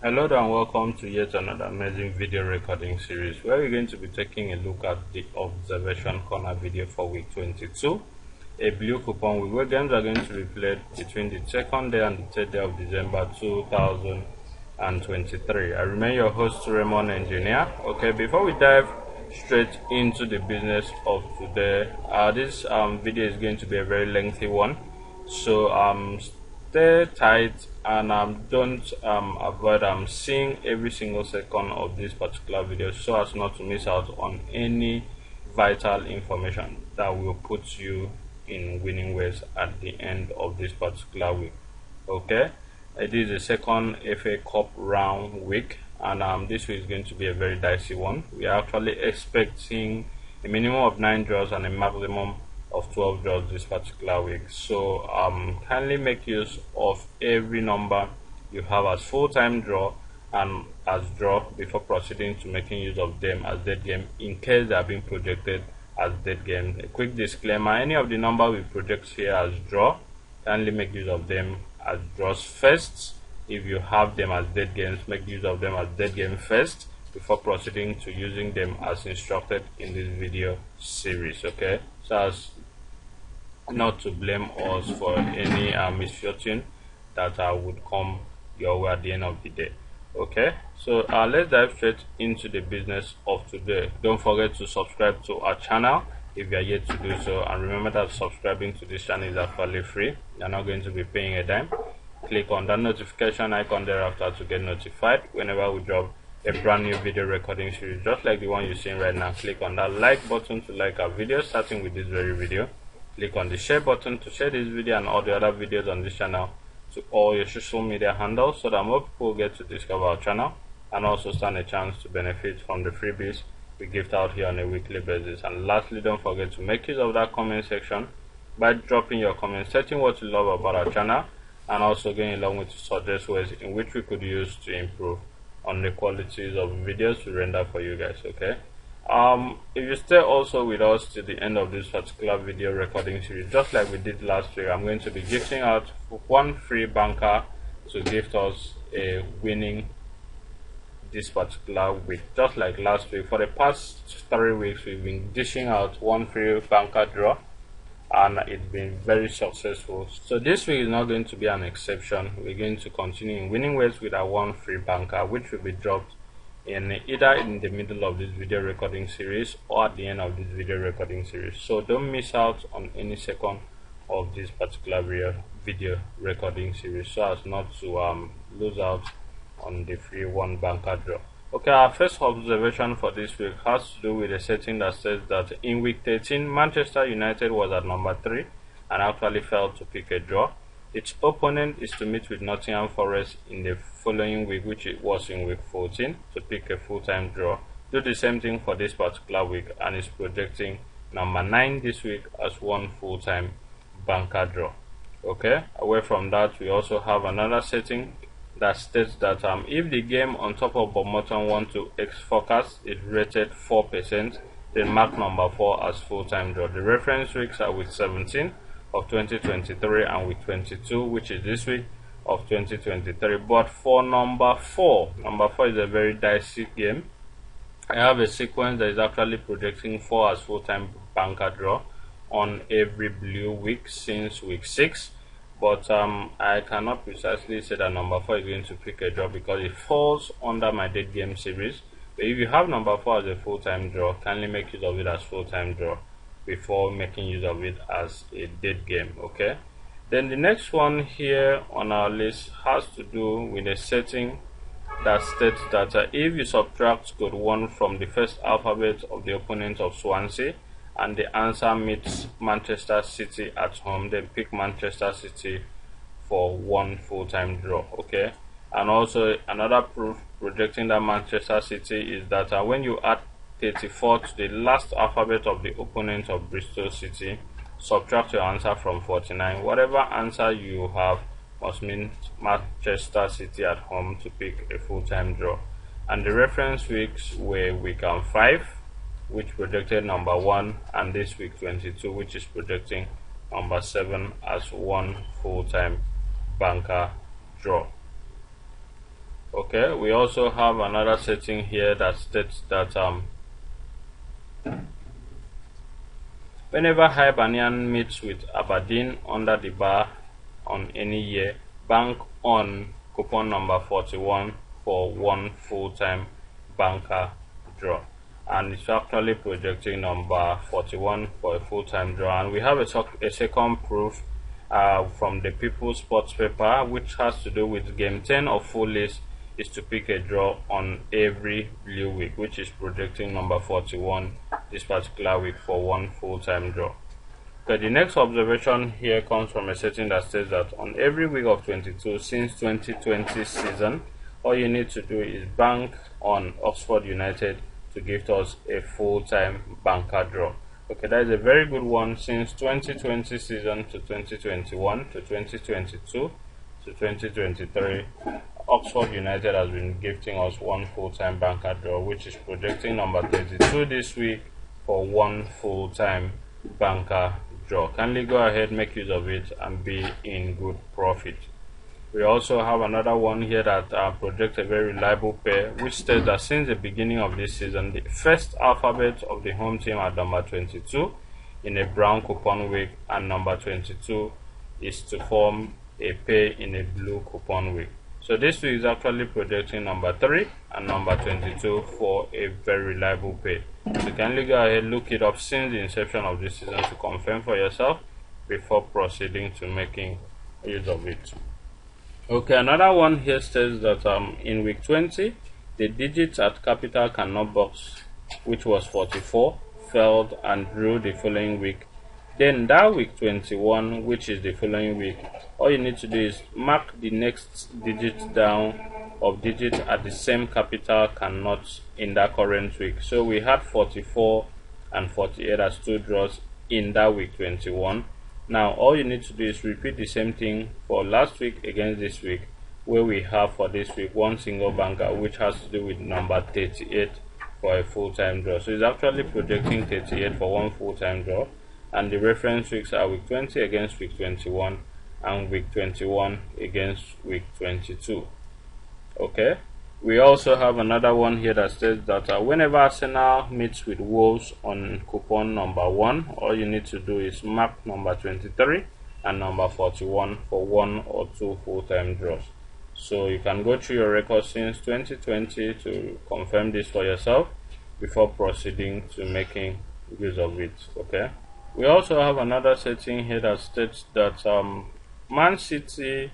Hello and welcome to yet another amazing video recording series where we're going to be taking a look at the observation corner video for week 22, a blue coupon week where games are going to be played between the 2nd day and the 3rd day of December 2023. I remain your host Raymond Engineer. Okay, before we dive straight into the business of today, this video is going to be a very lengthy one, so stay tight and don't avoid seeing every single second of this particular video so as not to miss out on any vital information that will put you in winning ways at the end of this particular week. Okay, it is the second FA Cup round week, and this week is going to be a very dicey one. We are actually expecting a minimum of 9 draws and a maximum of 12 draws this particular week, so kindly make use of every number you have as full-time draw and as draw before proceeding to making use of them as dead game in case they are being projected as dead game. A quick disclaimer: any of the number we project here as draw, kindly make use of them as draws first. If you have them as dead games, make use of them as dead game first before proceeding to using them as instructed in this video series. Okay, so as not to blame us for any misfortune that would come your way at the end of the day. Okay, so let's dive straight into the business of today. Don't forget to subscribe to our channel if you are yet to do so, and remember that subscribing to this channel is actually free. You're not going to be paying a dime. Click on that notification icon thereafter to get notified whenever we drop a brand new video recording series just like the one you're seeing right now. Click on that like button to like our video, starting with this very video. Click on the share button to share this video and all the other videos on this channel to all your social media handles so that more people get to discover our channel and also stand a chance to benefit from the freebies we gift out here on a weekly basis. And lastly, don't forget to make use of that comment section by dropping your comments stating what you love about our channel and also going along with to suggest ways in which we could use to improve on the qualities of videos we render for you guys. Okay, if you stay also with us to the end of this particular video recording series, just like we did last week, I'm going to be gifting out one free banker to gift us a winning this particular week. Just like last week, for the past 3 weeks we've been dishing out one free banker draw and it's been very successful. So this week is not going to be an exception. We're going to continue in winning ways with our one free banker, which will be dropped in either in the middle of this video recording series or at the end of this video recording series. So don't miss out on any second of this particular video recording series so as not to lose out on the free one banker draw. Okay, our first observation for this week has to do with a setting that says that in week 13 Manchester United was at number 3 and actually failed to pick a draw. Its opponent is to meet with Nottingham Forest in the following week, which it was in week 14, to pick a full-time draw. Do the same thing for this particular week and is projecting number 9 this week as one full-time banker draw. Okay, away from that, we also have another setting that states that if the game on top of bottom 1 to X forecast is rated 4%, then mark number 4 as full-time draw. The reference weeks are week 17 of 2023 and week 22, which is this week of 2023. But for number 4 is a very dicey game. I have a sequence that is actually projecting 4 as full-time banker draw on every blue week since week 6, but I cannot precisely say that number 4 is going to pick a draw because it falls under my dead game series. But if you have number 4 as a full-time draw, kindly make use of it as full-time draw before making use of it as a dead game. Okay, then the next one here on our list has to do with a setting that states that if you subtract code 1 from the first alphabet of the opponent of Swansea and the answer meets Manchester City at home, then pick Manchester City for one full-time draw. Okay, and also another proof projecting that Manchester City is that when you add 34 to the last alphabet of the opponent of Bristol City, subtract your answer from 49. Whatever answer you have must mean Manchester City at home to pick a full-time draw. And the reference weeks were week 5, which projected number 1, and this week 22, which is projecting number 7 as one full-time banker draw. Okay. Okay, we also have another setting here that states that whenever Hibernian meets with Aberdeen under the bar on any year, bank on coupon number 41 for one full-time banker draw. And it's actually projecting number 41 for a full-time draw. And we have a second proof from the People's Sports paper, which has to do with game 10 of full list is to pick a draw on every blue week, which is projecting number 41 this particular week for one full-time draw. Okay, the next observation here comes from a setting that says that on every week of 22 since 2020 season, all you need to do is bank on Oxford United to give us a full-time banker draw. Okay, that is a very good one. Since 2020 season to 2021 to 2022 to 2023, Oxford United has been gifting us one full-time banker draw, which is projecting number 32 this week for one full-time banker draw. Kindly go ahead, make use of it, and be in good profit. We also have another one here that projects a very reliable pair, which states that since the beginning of this season, the first alphabet of the home team are number 22 in a brown coupon week, and number 22 is to form a pair in a blue coupon week. So this week is actually projecting number 3 and number 22 for a very reliable pair. So kindly go ahead, look it up since the inception of this season to confirm for yourself before proceeding to making use of it. Okay, another one here says that in week 20, the digits at capital cannot box, which was 44, failed and drew the following week. Then that week 21, which is the following week, all you need to do is mark the next digit down of digits at the same capital cannot in that current week. So we had 44 and 48 as two draws in that week 21. Now all you need to do is repeat the same thing for last week against this week, where we have for this week one single banker, which has to do with number 38 for a full-time draw. So it's actually projecting 38 for one full-time draw, and the reference weeks are week 20 against week 21 and week 21 against week 22. Okay, we also have another one here that says that whenever Arsenal meets with Wolves on coupon number 1, all you need to do is mark number 23 and number 41 for one or two full-time draws. So you can go through your record since 2020 to confirm this for yourself before proceeding to making use of it. Okay, we also have another setting here that states that Man City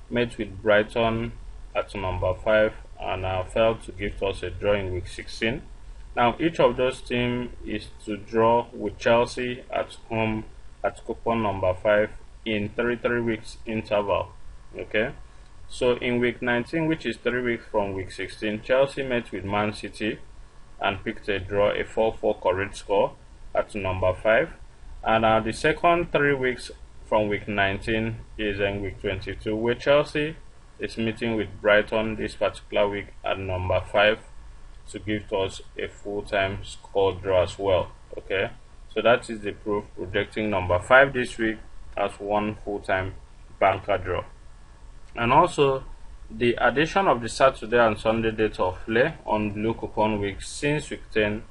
met with Brighton at number 5 and failed to give us a draw in week 16. Now each of those teams is to draw with Chelsea at home at coupon number 5 in 3 weeks interval. Okay, so in week 19, which is 3 weeks from week 16, Chelsea met with Man City and picked a draw, a 4-4 correct score at number 5. And the second 3 weeks from week 19 is in week 22, where Chelsea is meeting with Brighton this particular week at number 5 to give us a full-time score draw as well. Okay, so that is the proof projecting number 5 this week as one full-time banker draw. And also the addition of the Saturday and Sunday date of play on blue coupon week since week 10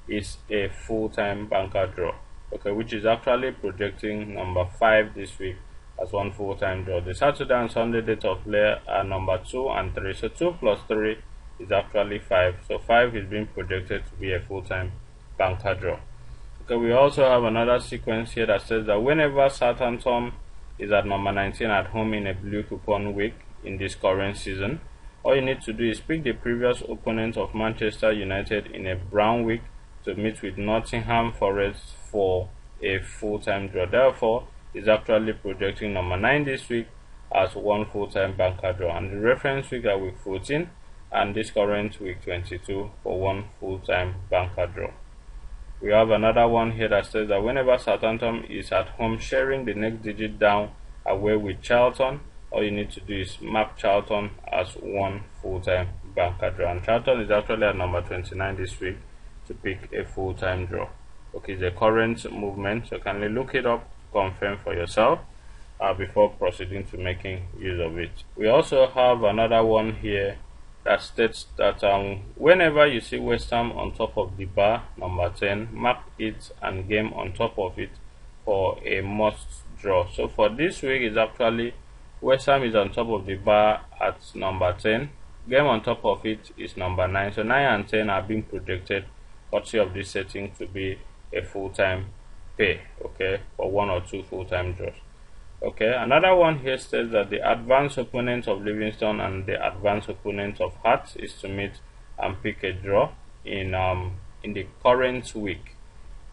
is a full-time banker draw. Okay, which is actually projecting number 5 this week as one full-time draw. The Saturday and Sunday date of play are number 2 and 3. So 2 plus 3 is actually 5. So 5 is being projected to be a full-time banker draw. Okay, we also have another sequence here that says that whenever Southampton is at number 19 at home in a blue coupon week in this current season, all you need to do is pick the previous opponent of Manchester United in a brown week to meet with Nottingham Forest for a full-time draw. Therefore, is actually projecting number 9 this week as one full-time banker draw, and the reference week are week 14 and this current week 22 for one full-time banker draw. We have another one here that says that whenever Southampton is at home sharing the next digit down away with Charlton, all you need to do is mark Charlton as one full-time banker draw, and Charlton is actually at number 29 this week to pick a full-time draw. Okay, the current movement, so kindly look it up, confirm for yourself before proceeding to making use of it. We also have another one here that states that whenever you see West Ham on top of the bar, number 10, mark it and game on top of it for a must draw. So for this week is actually West Ham is on top of the bar at number 10. Game on top of it is number 9. So 9 and 10 are being projected courtesy of this setting to be a full-time pay, okay, for 1 or 2 full-time draws. Okay, another one here says that the advanced opponent of Livingston and the advanced opponent of Hearts is to meet and pick a draw in the current week.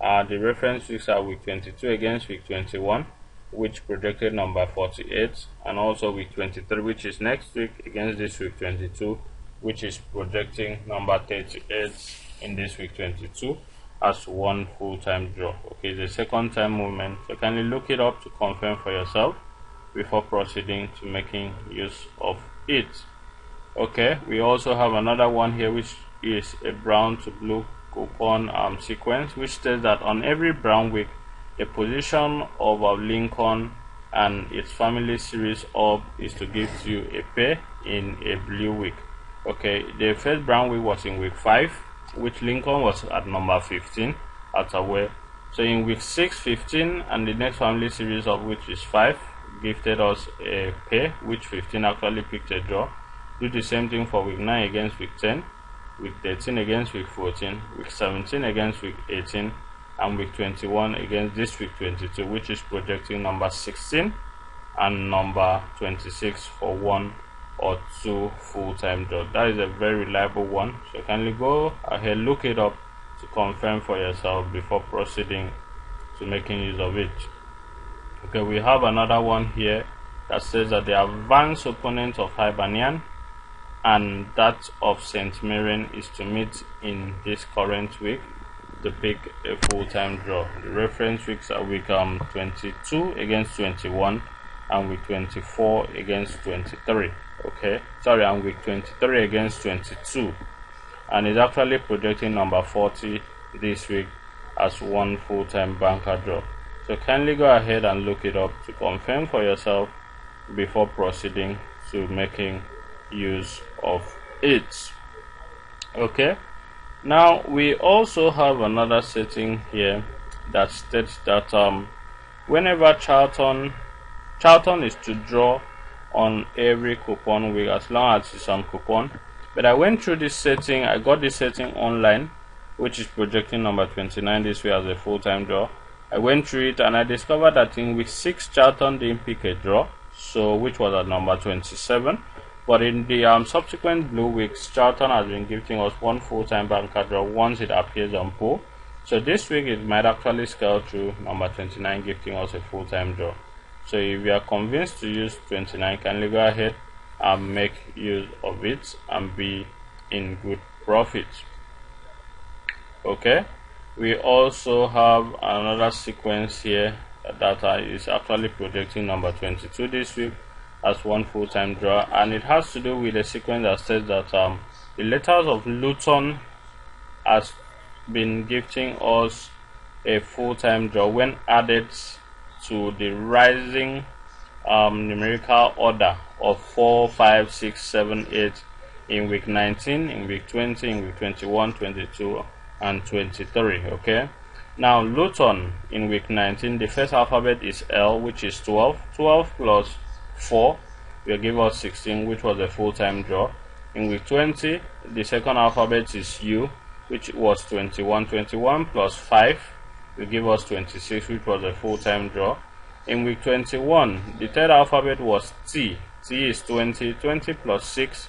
The reference weeks are week 22 against week 21, which projected number 48, and also week 23, which is next week, against this week 22, which is projecting number 38 in this week 22 as one full-time draw. Okay, the second time movement, so kindly look it up to confirm for yourself before proceeding to making use of it. Okay, we also have another one here, which is a brown to blue coupon sequence, which says that on every brown week, the position of a Lincoln and its family series of is to give you a pay in a blue week. Okay, the first brown week was in week 5, which Lincoln was at number 15 at away. So in week 6, 15, and the next family series of which is 5 gifted us a pay, which 15 actually picked a draw. Do the same thing for week 9 against week 10, week 13 against week 14, week 17 against week 18, and week 21 against this week 22, which is projecting number 16 and number 26 for 1 or 2 full-time draws. That is a very reliable one, so kindly go ahead, look it up to confirm for yourself before proceeding to making use of it. Okay, we have another one here that says that the advanced opponent of Hibernian and that of St. Mirren is to meet in this current week to pick a full-time draw. The reference weeks are week 22 against 21 and week 24 against 23. Okay, sorry, and week 23 against 22, and is actually projecting number 40 this week as one full-time banker draw. So kindly go ahead and look it up to confirm for yourself before proceeding to making use of it. Okay, now we also have another setting here that states that whenever Charlton is to draw on every coupon week, as long as it's on coupon. But I went through this setting, I got this setting online, which is projecting number 29 this week as a full-time draw. I went through it and I discovered that in week 6 Charlton didn't pick a draw, so which was at number 27. But in the subsequent blue weeks, Charlton has been giving us one full-time banker draw once it appears on pool. So this week it might actually scale through number 29, giving us a full-time draw. So if you are convinced to use 29, kindly go ahead and make use of it and be in good profit. Okay, we also have another sequence here that is actually projecting number 22 this week as one full-time draw, and it has to do with a sequence that says that the letters of Luton has been gifting us a full-time draw when added to the rising numerical order of 4, 5, 6, 7, 8 in week 19, in week 20, in week 21, 22, and 23. Okay, now Luton in week 19, the first alphabet is L, which is 12. 12 plus 4 will give us 16, which was a full-time draw. In week 20, the second alphabet is U, which was 21. 21 plus 5 will give us 26, which was a full-time draw. In week 21, the third alphabet was T. T is 20. 20 plus 6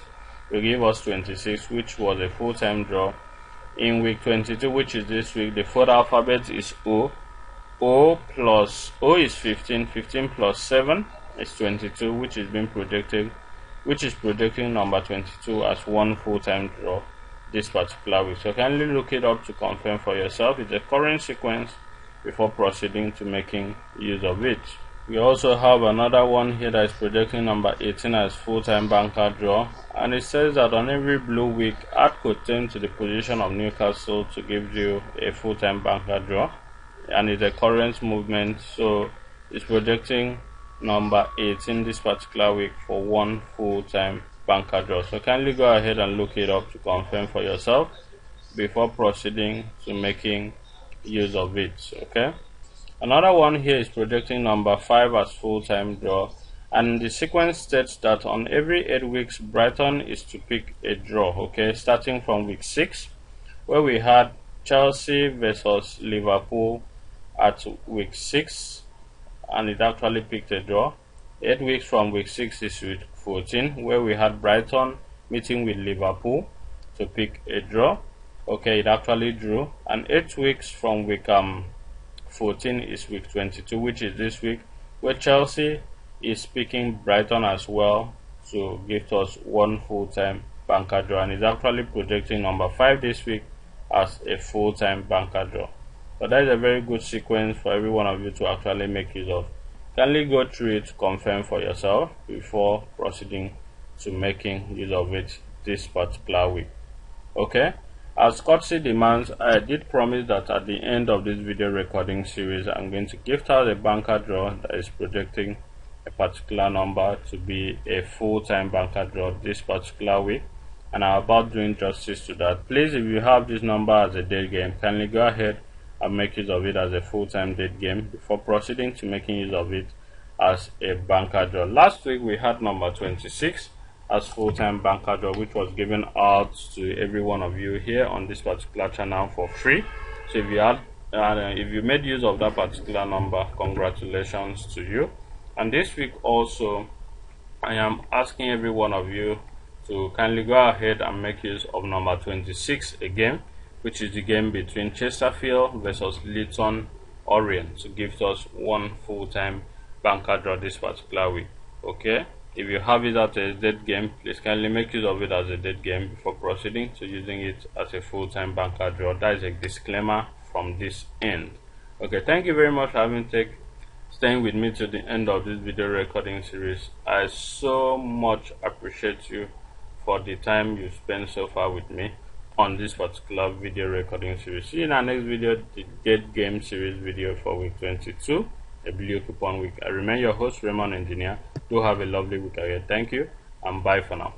will give us 26, which was a full-time draw. In week 22, which is this week, the fourth alphabet is O. O is 15. 15 plus 7 is 22, which is being projected, which is projecting number 22 as one full-time draw this particular week. So kindly look it up to confirm for yourself. It's a current sequence before proceeding to making use of it. We also have another one here that is projecting number 18 as full-time banker draw, and it says that on every blue week, add Cotem to the position of Newcastle to give you a full-time banker draw, and it's a current movement, so it's projecting number 18 this particular week for one full-time banker draw. So kindly go ahead and look it up to confirm for yourself before proceeding to making use of it. Okay, another one here is projecting number 5 as full-time draw, and the sequence states that on every 8 weeks Brighton is to pick a draw. Okay, starting from week 6, where we had Chelsea versus Liverpool at week 6, and it actually picked a draw. 8 weeks from week 6 is week 14, where we had Brighton meeting with Liverpool to pick a draw. Okay, it actually drew. And 8 weeks from week 14 is week 22, which is this week, where Chelsea is picking Brighton as well to give us one full-time banker draw, and is actually projecting number 5 this week as a full-time banker draw. So that is a very good sequence for every one of you to actually make use of. Kindly go through it to confirm for yourself before proceeding to making use of it this particular week. Okay, as courtesy demands, I did promise that at the end of this video recording series I'm going to gift out a banker draw that is projecting a particular number to be a full-time banker draw this particular week, and I'm about doing justice to that. Please, if you have this number as a date game, kindly go ahead and make use of it as a full-time date game before proceeding to making use of it as a banker draw. Last week we had number 26 as full-time banker draw, which was given out to every one of you here on this particular channel for free. So if you had if you made use of that particular number, congratulations to you. And this week also I am asking every one of you to kindly go ahead and make use of number 26 again, which is the game between Chesterfield versus Leighton Orient, to give us one full-time banker draw this particular week. Okay, if you have it as a dead game, please kindly make use of it as a dead game before proceeding to using it as a full-time banker draw. That is a disclaimer from this end. Okay, thank you very much for staying with me to the end of this video recording series. I so much appreciate you for the time you spent so far with me on this particular video recording series. See you in our next video, the dead game series video for week 22, a blue coupon week. I remain your host, Raymond Engineer. Do have a lovely week ahead. Thank you and bye for now.